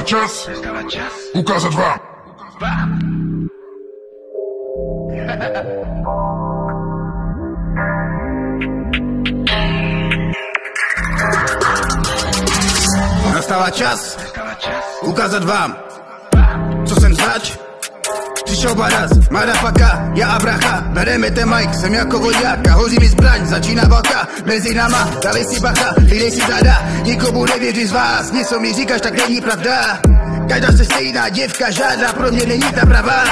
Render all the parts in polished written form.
čas ukázat vám. Nastává čas ukázat vám, co jsem zač. Přišel baraz, madafaka, já a bracha, bereme ten mic, jsem jako voják a hoří mi zbraň, začíná válka mezi náma, dali si bacha, lidej si zada, nikomu nevěří z vás, něco mi říkáš, tak není pravda. Každá se stejná děvka, žádná pro mě není ta pravá.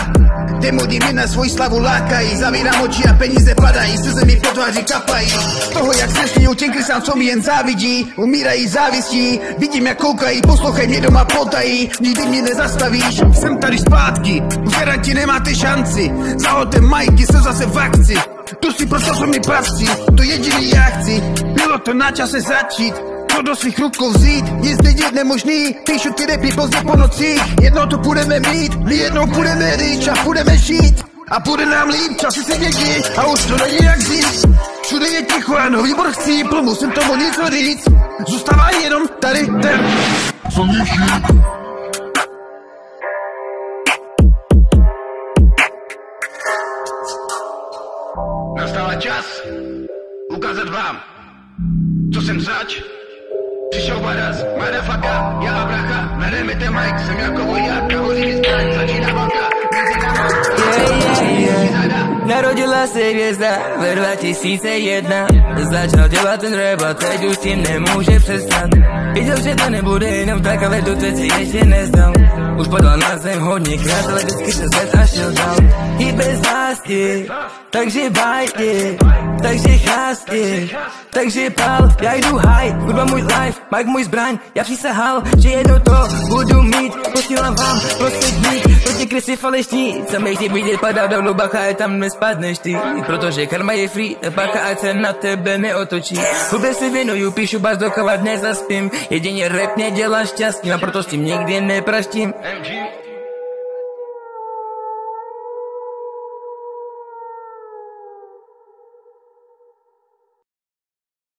Démoni mi na svoji slavu lákají, zavírám oči a peníze padají, slzy mi po tváři kapají. Z toho jak snesňují těm sám, co mi jen závidí, umírají závistí, vidím jak koukají, poslouchaj mě doma potají, nikdy mě nezastavíš, jsem tady zpátky, už garanti nemáte šanci, zahoďte majky, jsem zase v akci, tu si proto, co mi patří, to jediný já chci, bylo to na čase začít. To do svých rukou vzít, nic nedět nemožný, píšu ty repy pozdě po nocích, jednou to budeme mít, my jednou budeme rýč a budeme žít. A bude nám líp, časy se dějí a už to není jak říct. Všude je ticho a nový bor chcípl, musím tomu něco říct. Zůstává jenom tady ten Soničník. Nastává čas ukázat vám, co jsem zač. Přišel baraz, madafaka, já a bracha, bereme ten mic, jsem jako voják a hoří mi zbraň, začíná válka mezi náma. Narodila se hvězda ve 2001, začal dělat ten rap a teď už tím nemůže přestat. Věděl, že to nebude jenom tak, ale to teď si ještě nezdal. Už podal na zem hodněkrát, ale vždycky se zvedl a šel dál. I bez lásky, takže bajky, takže chásky, takže pal, já jdu high, hudba můj life, Mike můj zbraň, já přísahal, že jednou to budu mít, posílám vám prostředník, proti krysy falešní, co mi chtějí vidět, padá dolů, bacha, je tam nespadneš ty, protože karma je free, bacha, ať se na tebe neotočí, hudbě si věnuju, píšu bas, dokávat nezaspím, jedině rap mě dělá šťastný, a proto s tím nikdy nepraštím.